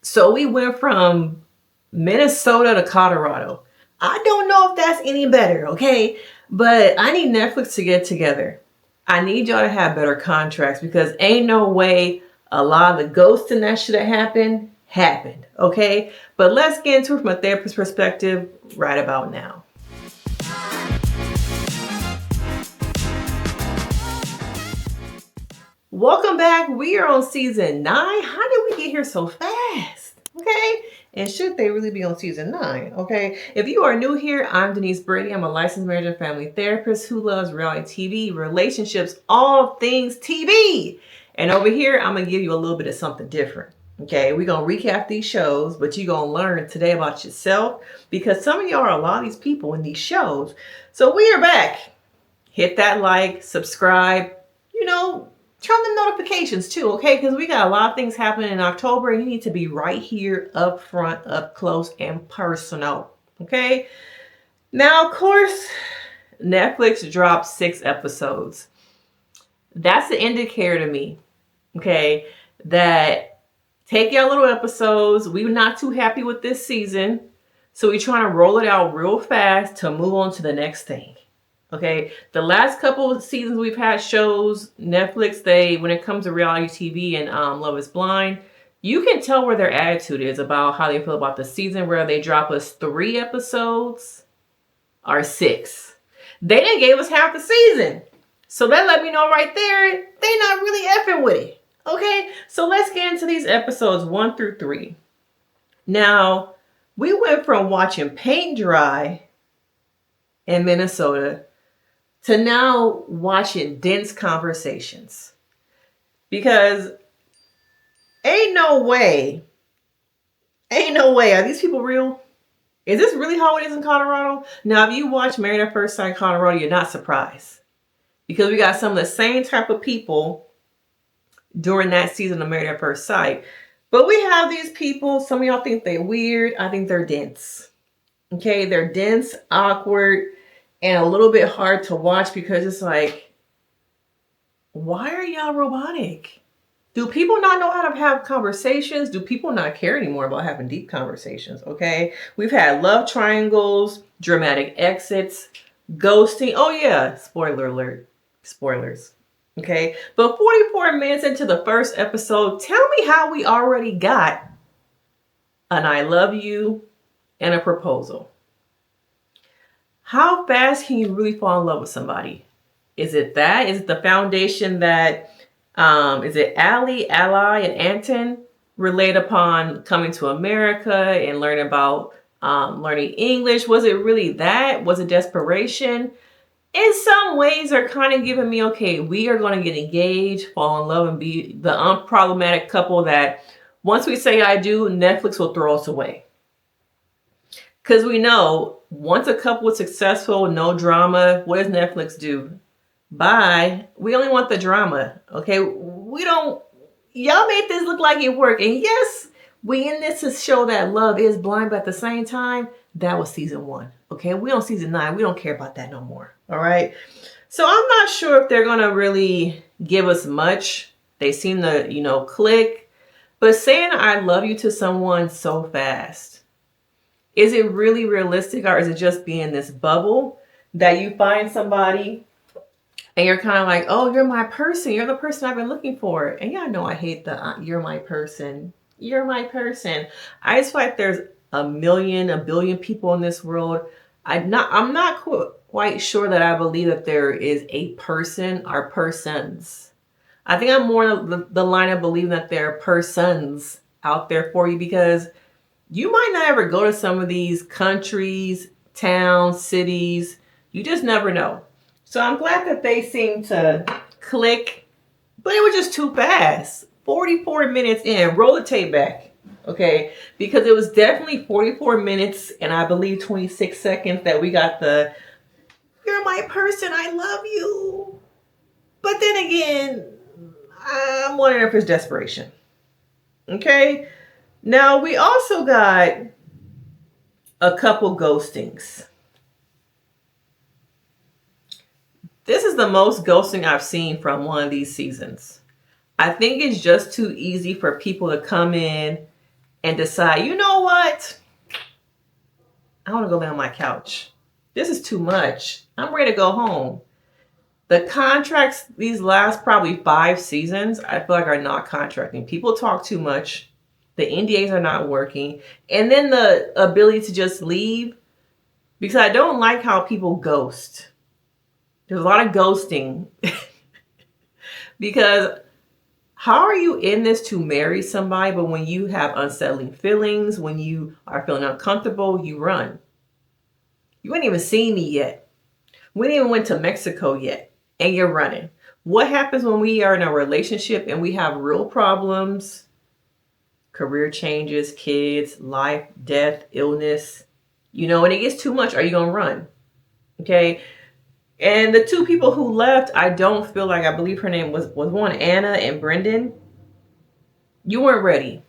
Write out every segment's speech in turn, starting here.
So we went from Minnesota to Colorado. I don't know if that's any better, okay? But I need Netflix to get together. I need y'all to have better contracts because ain't no way a lot of the ghosting that should have happened, okay? But let's get into it from a therapist perspective right about now. Welcome back. We are on season 9. How did we get here so fast? Okay. And should they really be on season 9? Okay. If you are new here, I'm Denise Brady. I'm a licensed marriage and family therapist who loves reality TV, relationships, all things TV. And over here, I'm going to give you a little bit of something different. Okay. We're going to recap these shows, but you're going to learn today about yourself because some of y'all are a lot of these people in these shows. So we are back. Hit that like, subscribe, turn the notifications too, okay? Because we got a lot of things happening in October and you need to be right here up front, up close and personal, okay? Now, of course, Netflix dropped 6 episodes. That's the indicator to me, okay? That take your little episodes. We're not too happy with this season. So we're trying to roll it out real fast to move on to the next thing. Okay, the last couple of seasons we've had shows, Netflix, when it comes to reality TV and Love is Blind, you can tell where their attitude is about how they feel about the season, where they drop us 3 episodes or 6. They didn't give us half the season. So that let me know right there, they not really effing with it. Okay, so let's get into these episodes 1 through 3. Now, we went from watching paint dry in Minnesota to now watching dense conversations. Because ain't no way, are these people real? Is this really how it is in Colorado? Now, if you watch Married at First Sight Colorado, you're not surprised. Because we got some of the same type of people during that season of Married at First Sight. But we have these people, some of y'all think they're weird. I think they're dense. Okay, they're dense, awkward, and a little bit hard to watch because it's like, why are y'all robotic? Do people not know how to have conversations? Do people not care anymore about having deep conversations? Okay. We've had love triangles, dramatic exits, ghosting. Oh yeah. Spoiler alert. Spoilers. Okay. But 44 minutes into the first episode, tell me how we already got an I love you and a proposal. How fast can you really fall in love with somebody? Is it that? Is it the foundation that, is it Ally, and Anton relate upon coming to America and learning about learning English? Was it really that? Was it desperation? In some ways, they're kind of giving me, okay, we are going to get engaged, fall in love, and be the unproblematic couple that once we say I do, Netflix will throw us away. Because we know once a couple is successful, no drama, what does Netflix do? Bye. We only want the drama. Okay. We don't, y'all made this look like it worked. And yes, we in this to show that love is blind, but at the same time, that was season 1. Okay. We on season 9. We don't care about that no more. All right. So I'm not sure if they're going to really give us much. They seem to, click. But saying I love you to someone so fast, is it really realistic, or is it just being this bubble that you find somebody and you're kind of like, oh, you're my person. You're the person I've been looking for. And y'all know I hate the you're my person. You're my person. I just feel like there's a billion people in this world. I'm not quite sure that I believe that there is a person or persons. I think I'm more the line of believing that there are persons out there for you, because you might not ever go to some of these countries, towns, cities. You just never know. So I'm glad that they seem to click, but it was just too fast. 44 minutes in, roll the tape back. Okay, because it was definitely 44 minutes and I believe 26 seconds that we got the, you're my person, I love you. But then again, I'm wondering if it's desperation. Okay. Now, we also got a couple ghostings. This is the most ghosting I've seen from one of these seasons. I think it's just too easy for people to come in and decide, you know what? I want to go lay on my couch. This is too much. I'm ready to go home. The contracts, these last probably 5 seasons, I feel like are not contracting. People talk too much. The NDAs are not working. And then the ability to just leave, because I don't like how people ghost. There's a lot of ghosting. Because how are you in this to marry somebody, but when you have unsettling feelings, when you are feeling uncomfortable, you run. You ain't even seen me yet. We ain't even went to Mexico yet, and you're running. What happens when we are in a relationship and we have real problems, career changes, kids, life, death, illness, and it gets too much? Are you going to run? Okay. And the 2 people who left, I don't feel like, I believe her name was one, Anna and Brendan. You weren't ready.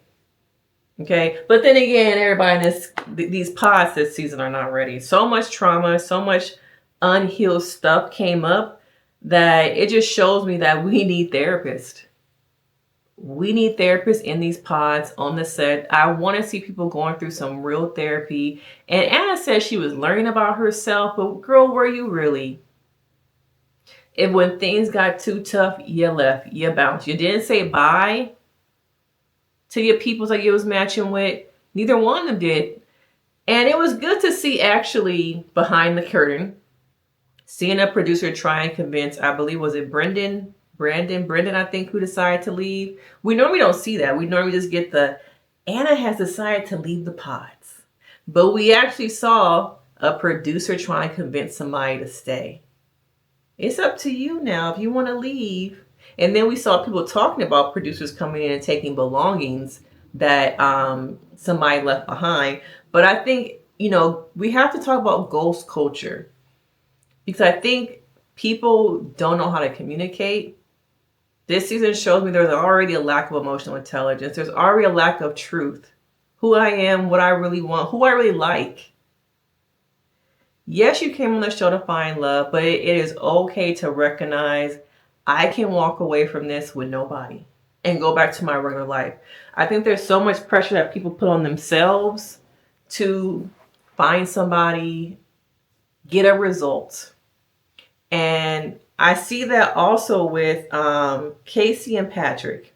Okay. But then again, everybody in these pods this season are not ready. So much trauma, so much unhealed stuff came up that it just shows me that we need therapists. We need therapists in these pods, on the set. I want to see people going through some real therapy. And Anna said she was learning about herself, but girl, were you really? If when things got too tough, you left, you bounced. You didn't say bye to your peoples that you was matching with. Neither one of them did. And it was good to see, actually, behind the curtain, seeing a producer try and convince, I believe, was it Brendan, I think, who decided to leave. We normally don't see that. We normally just get Anna has decided to leave the pods. But we actually saw a producer try and convince somebody to stay. It's up to you now if you want to leave. And then we saw people talking about producers coming in and taking belongings that somebody left behind. But I think, we have to talk about ghost culture. Because I think people don't know how to communicate. This season shows me there's already a lack of emotional intelligence. There's already a lack of truth. Who I am, what I really want, who I really like. Yes, you came on the show to find love, but it is okay to recognize I can walk away from this with nobody and go back to my regular life. I think there's so much pressure that people put on themselves to find somebody, get a result. And I see that also with Kacie and Patrick.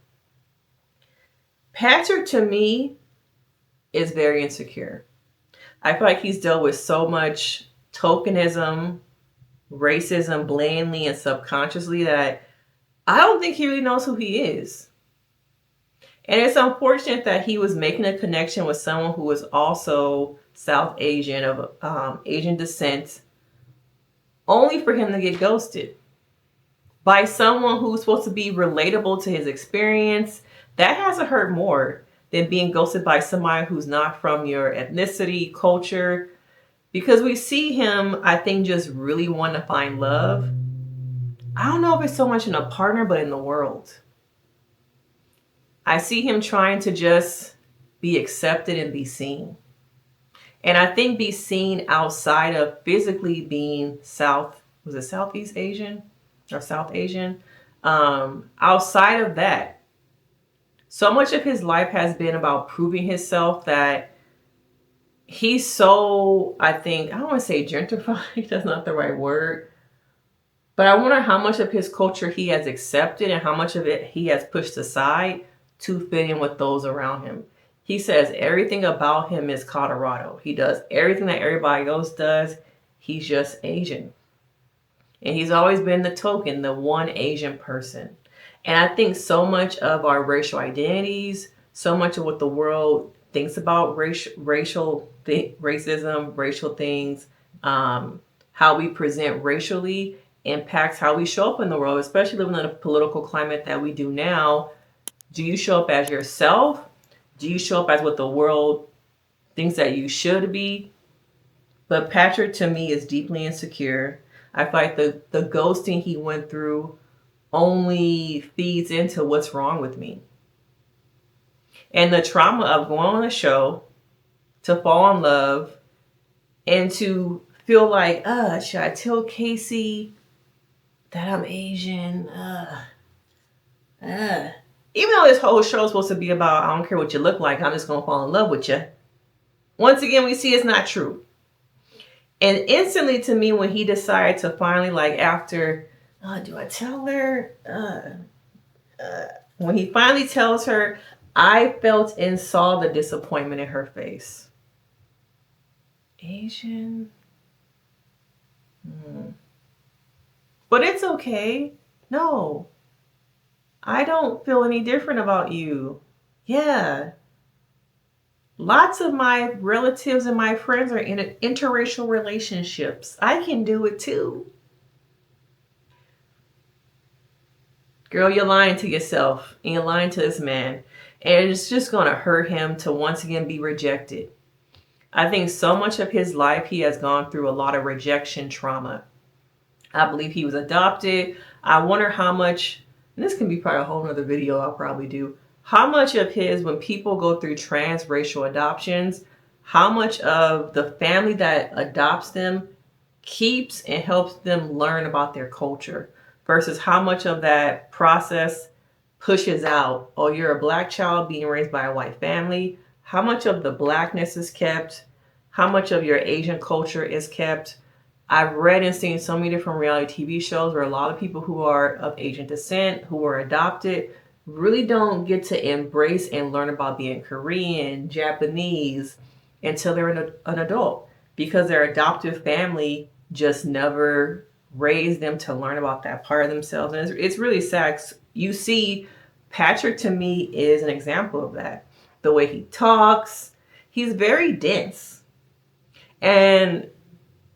Patrick, to me, is very insecure. I feel like he's dealt with so much tokenism, racism, blatantly and subconsciously, that I don't think he really knows who he is. And it's unfortunate that he was making a connection with someone who was also South Asian, of Asian descent, only for him to get ghosted by someone who's supposed to be relatable to his experience. That has to hurt more than being ghosted by somebody who's not from your ethnicity, culture. Because we see him, I think, just really want to find love. I don't know if it's so much in a partner, but in the world. I see him trying to just be accepted and be seen. And I think be seen outside of physically being Southeast Asian or South Asian? Outside of that, so much of his life has been about proving himself that he's so, I don't want to say gentrified, that's not the right word. But I wonder how much of his culture he has accepted and how much of it he has pushed aside to fit in with those around him. He says everything about him is Colorado. He does everything that everybody else does. He's just Asian. And he's always been the token, the one Asian person. And I think so much of our racial identities, so much of what the world thinks about racism, racial things, how we present racially impacts how we show up in the world, especially living in a political climate that we do now. Do you show up as yourself? Do you show up as what the world thinks that you should be? But Patrick, to me, is deeply insecure. I feel like the ghosting he went through only feeds into what's wrong with me. And the trauma of going on a show, to fall in love, and to feel like, should I tell Kacie that I'm Asian? Even though this whole show is supposed to be about, I don't care what you look like, I'm just going to fall in love with you. Once again, we see it's not true. And instantly to me, when he decided to finally, like after, do I tell her? When he finally tells her, I felt and saw the disappointment in her face. Asian? But it's okay. No. I don't feel any different about you. Yeah. Lots of my relatives and my friends are in interracial relationships. I can do it too. Girl, you're lying to yourself and you're lying to this man. And it's just going to hurt him to once again be rejected. I think so much of his life, he has gone through a lot of rejection trauma. I believe he was adopted. I wonder how much, and this can be probably a whole nother video I'll probably do, how much of his, when people go through transracial adoptions, how much of the family that adopts them keeps and helps them learn about their culture versus how much of that process pushes out. Oh, you're a black child being raised by a white family. How much of the blackness is kept? How much of your Asian culture is kept? I've read and seen so many different reality TV shows where a lot of people who are of Asian descent, who are adopted, really don't get to embrace and learn about being Korean, Japanese until they're an adult, because their adoptive family just never raised them to learn about that part of themselves. And it's really sad. You see, Patrick to me is an example of that. The way he talks, he's very dense. And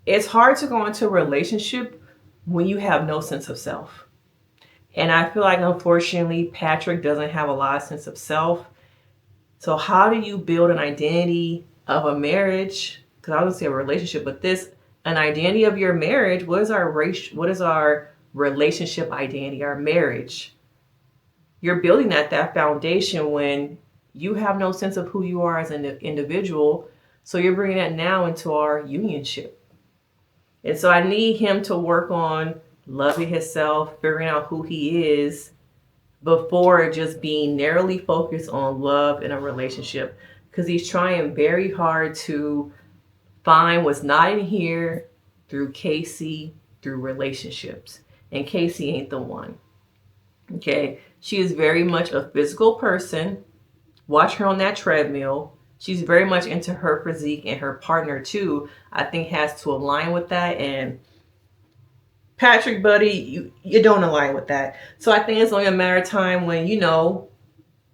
it's hard to go into a relationship when you have no sense of self. And I feel like, unfortunately, Patrick doesn't have a lot of sense of self. So how do you build an identity of a marriage? Because I wouldn't say a relationship, but an identity of your marriage. What is our relationship identity, our marriage? You're building that foundation when you have no sense of who you are as an individual. So you're bringing that now into our unionship. And so I need him to work on loving himself, figuring out who he is before just being narrowly focused on love in a relationship. Because he's trying very hard to find what's not in here through Kacie, through relationships. And Kacie ain't the one. Okay? She is very much a physical person. Watch her on that treadmill. She's very much into her physique, and her partner too, I think, has to align with that. And Patrick, buddy, you don't align with that. So I think it's only a matter of time when,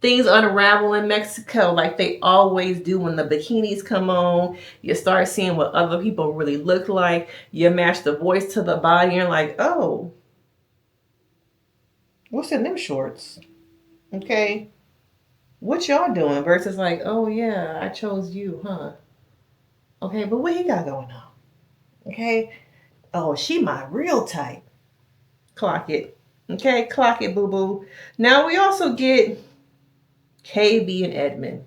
things unravel in Mexico like they always do when the bikinis come on. You start seeing what other people really look like. You match the voice to the body, and you're like, oh, what's in them shorts? Okay. What y'all doing? Versus like, oh yeah, I chose you, huh? Okay, but what he got going on? Okay. Oh, she my real type. Clock it. Okay, clock it, boo-boo. Now we also get KB and Edmond.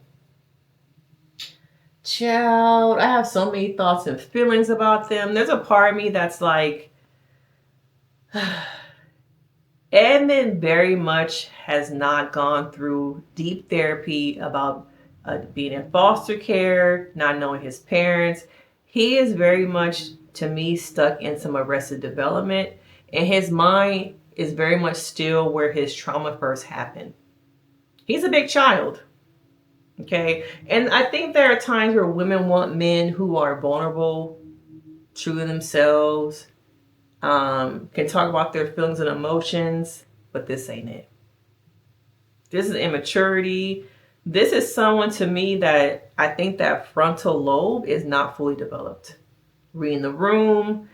Child, I have so many thoughts and feelings about them. There's a part of me that's like, Edmond very much has not gone through deep therapy about being in foster care, not knowing his parents. He is very much, to me, stuck in some arrested development, and his mind is very much still where his trauma first happened. He's a big child. Okay. And I think there are times where women want men who are vulnerable, true to themselves, can talk about their feelings and emotions, but this ain't it. This is immaturity. This is someone, to me, that I think that frontal lobe is not fully developed. Reading the room.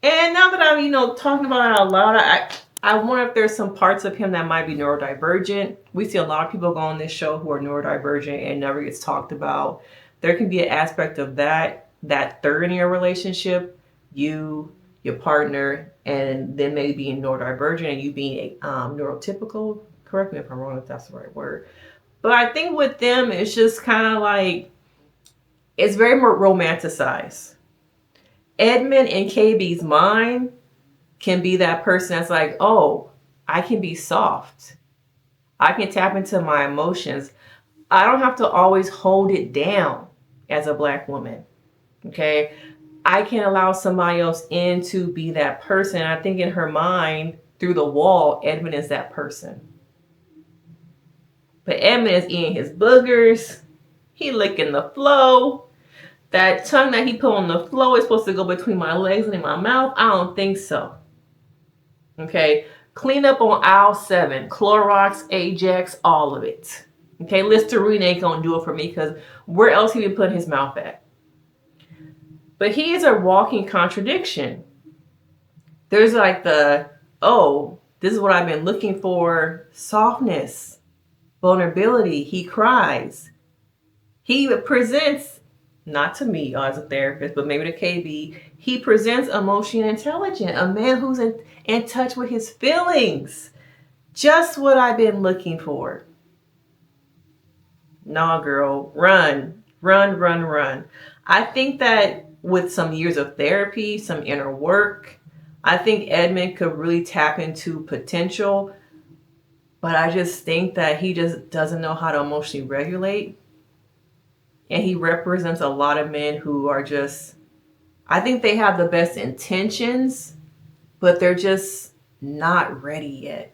And now that I'm, talking about it out loud, I wonder if there's some parts of him that might be neurodivergent. We see a lot of people go on this show who are neurodivergent and never gets talked about. There can be an aspect of that third in your relationship, you, your partner, and then maybe being neurodivergent and you being neurotypical. Correct me if I'm wrong, if that's the right word. But I think with them, it's just kind of like, it's very romanticized. Edmond in KB's mind can be that person that's like, oh, I can be soft. I can tap into my emotions. I don't have to always hold it down as a Black woman. Okay. I can allow somebody else in to be that person. I think in her mind, through the wall, Edmond is that person. But Edmond is eating his boogers. He licking the flow. That tongue that he put on the floor is supposed to go between my legs and in my mouth. I don't think so. Okay. Clean up on aisle 7. Clorox, Ajax, all of it. Okay. Listerine ain't going to do it for me because where else he been putting his mouth at? But he is a walking contradiction. There's like oh, this is what I've been looking for. Softness, vulnerability. He cries. He presents, not to me as a therapist, but maybe to KB, he presents emotionally intelligent. A man who's in touch with his feelings. Just what I've been looking for. Nah, girl, run, run, run, run. I think that with some years of therapy, some inner work, I think Edmond could really tap into potential, but I just think that he just doesn't know how to emotionally regulate. And he represents a lot of men who are just, I think they have the best intentions, but they're just not ready yet.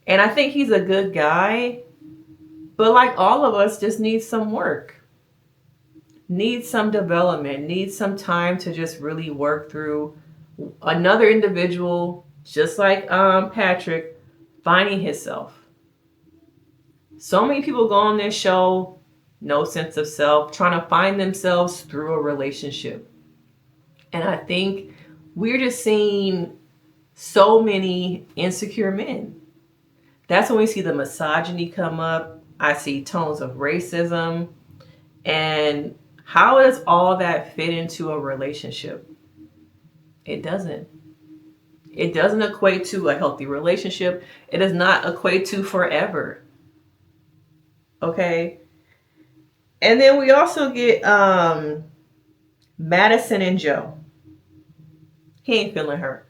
And I think he's a good guy, but like all of us, just needs some work. Needs some development, needs some time to just really work through another individual, just like Patrick, finding himself. So many people go on this show, no sense of self, trying to find themselves through a relationship. And I think we're just seeing so many insecure men. That's when we see the misogyny come up. I see tones of racism. And how does all that fit into a relationship? It doesn't. It doesn't equate to a healthy relationship. It does not equate to forever. Okay? And then we also get Madison and Joe. He ain't feeling her.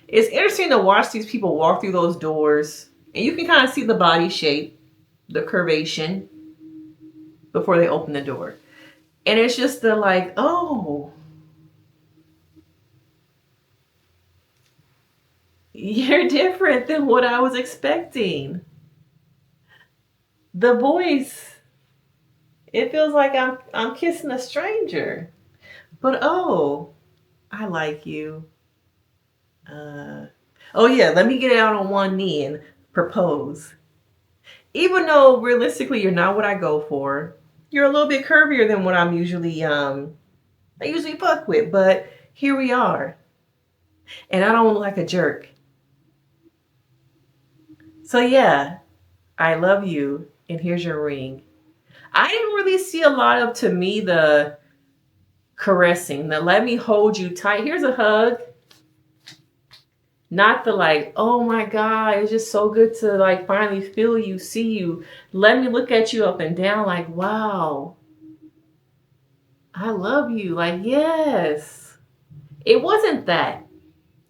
It's interesting to watch these people walk through those doors, and you can kind of see the body shape, the curvation, before they open the door. And it's just the like, oh, you're different than what I was expecting. The voice, it feels like I'm kissing a stranger. But oh, I like you. Oh yeah, let me get out on one knee and propose. Even though realistically you're not what I go for. You're a little bit curvier than what I'm usually I usually fuck with, but here we are. And I don't look like a jerk. So yeah, I love you, and here's your ring. I didn't really see a lot of, to me, the caressing, the let me hold you tight. Here's a hug. Not the like, oh my God, it's just so good to like finally feel you, see you. Let me look at you up and down like, wow, I love you. Like, yes. It wasn't that.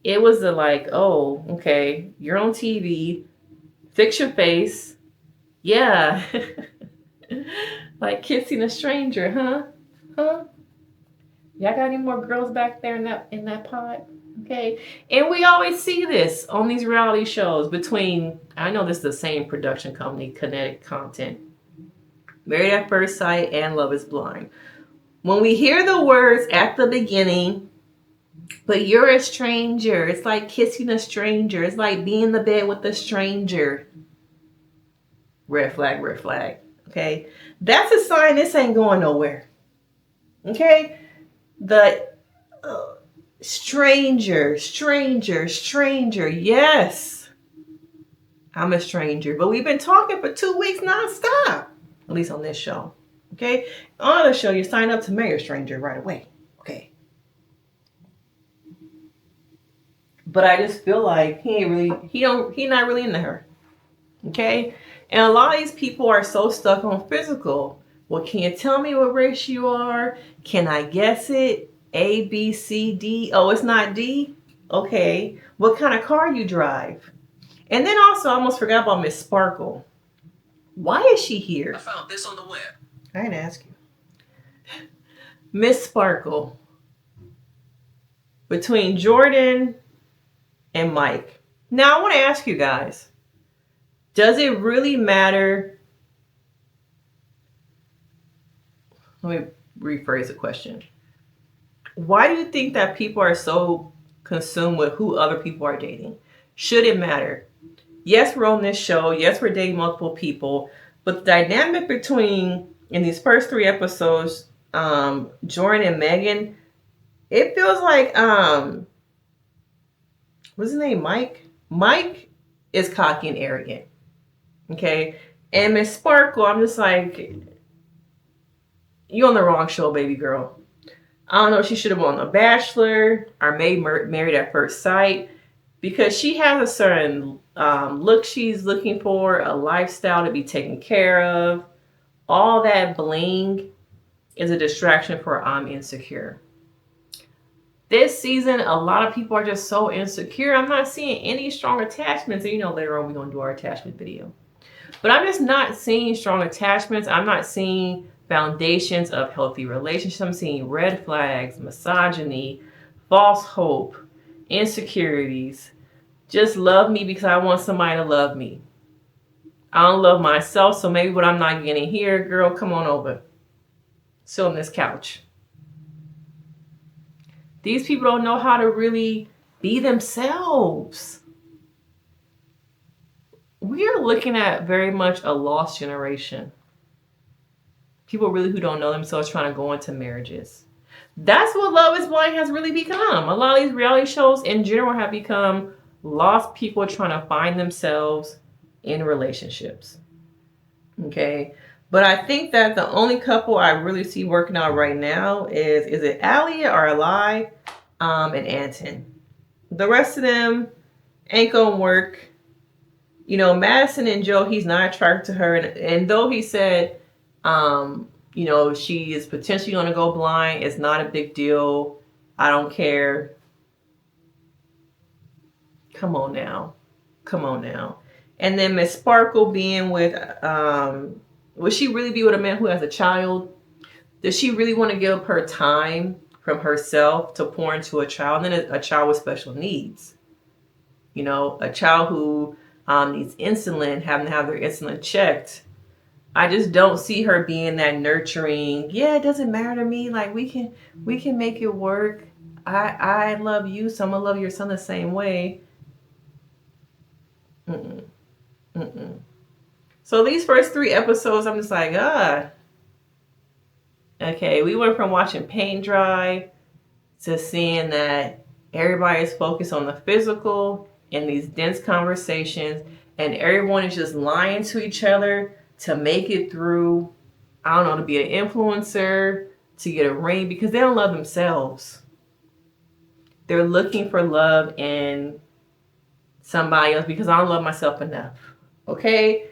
It was the like, oh, okay, you're on TV. Fix your face. Yeah. Like kissing a stranger, huh? Huh? Y'all got any more girls back there in that pod? Okay. And we always see this on these reality shows between, I know this is the same production company, Kinetic Content, Married at First Sight and Love is Blind. When we hear the words at the beginning, but you're a stranger, it's like kissing a stranger. It's like being in the bed with a stranger. Red flag, red flag. Okay. That's a sign this ain't going nowhere. Okay. The stranger. Yes. I'm a stranger. But we've been talking for 2 weeks nonstop. At least on this show. Okay. On the show, you sign up to marry a stranger right away. Okay. But I just feel like he not really into her. Okay. And a lot of these people are so stuck on physical. Well, can you tell me what race you are? Can I guess it? A, B, C, D. Oh, it's not D? Okay. What kind of car you drive? And then also, I almost forgot about Miss Sparkle. Why is she here? I found this on the web. I didn't ask you. Miss Sparkle. Between Jordan and Mike. Now, I want to ask you guys. Does it really matter? Let me rephrase the question. Why do you think that people are so consumed with who other people are dating? Should it matter? Yes, we're on this show. Yes, we're dating multiple people. But the dynamic between, in these first 3 episodes, Jordan and Megan, it feels like, what's his name? Mike? Mike is cocky and arrogant. Okay? And Miss Sparkle, I'm just like, you on the wrong show, baby girl. I don't know if she should have won The Bachelor or maybe Married at First Sight, because she has a certain look she's looking for, a lifestyle to be taken care of. All that bling is a distraction for I'm insecure. This season, a lot of people are just so insecure. I'm not seeing any strong attachments. And you know, later on we're going to do our attachment video. But I'm just not seeing strong attachments. I'm not seeing foundations of healthy relationships. I'm seeing red flags, misogyny, false hope, insecurities. Just love me because I want somebody to love me. I don't love myself, so maybe what I'm not getting here, girl, come on over. Sit on this couch. These people don't know how to really be themselves. We are looking at very much a lost generation. People really who don't know themselves trying to go into marriages. That's what Love is Blind has really become. A lot of these reality shows in general have become lost people trying to find themselves in relationships. Okay? But I think that the only couple I really see working out right now is it Alia or Ali and Anton. The rest of them ain't gonna work. You know, Madison and Joe, he's not attracted to her. And though he said, you know, she is potentially going to go blind, it's not a big deal. I don't care. Come on now. Come on now. And then Miss Sparkle being with, would she really be with a man who has a child? Does she really want to give up her time from herself to pour into a child? And then a child with special needs. You know, a child who needs insulin, having to have their insulin checked. I just don't see her being that nurturing. Yeah, it doesn't matter to me. Like we can make it work. I love you, so I'm gonna love your son the same way. So these first 3 episodes, I'm just like, okay, we went from watching paint dry to seeing that everybody is focused on the physical in these dense conversations, and everyone is just lying to each other to make it through, I don't know, to be an influencer, to get a ring, because they don't love themselves. They're looking for love in somebody else because I don't love myself enough. Okay?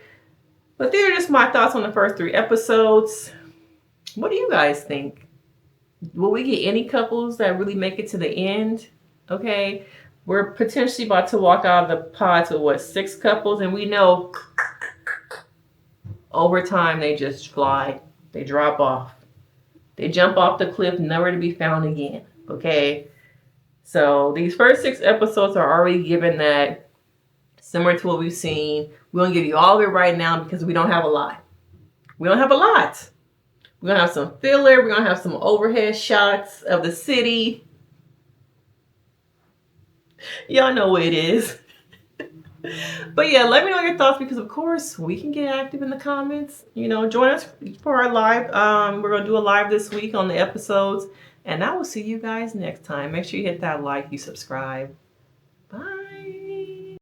But these are just my thoughts on the first 3 episodes. What do you guys think? Will we get any couples that really make it to the end? Okay? We're potentially about to walk out of the pod to 6 couples, and we know over time they just fly. They drop off. They jump off the cliff, never to be found again. Okay? So these first 6 episodes are already given that, similar to what we've seen. We're going to give you all of it right now because we don't have a lot. We don't have a lot. We're going to have some filler. We're going to have some overhead shots of the city. Y'all know what it is. But yeah, let me know your thoughts because, of course, we can get active in the comments. You know, join us for our live. We're going to do a live this week on the episodes. And I will see you guys next time. Make sure you hit that like, you subscribe.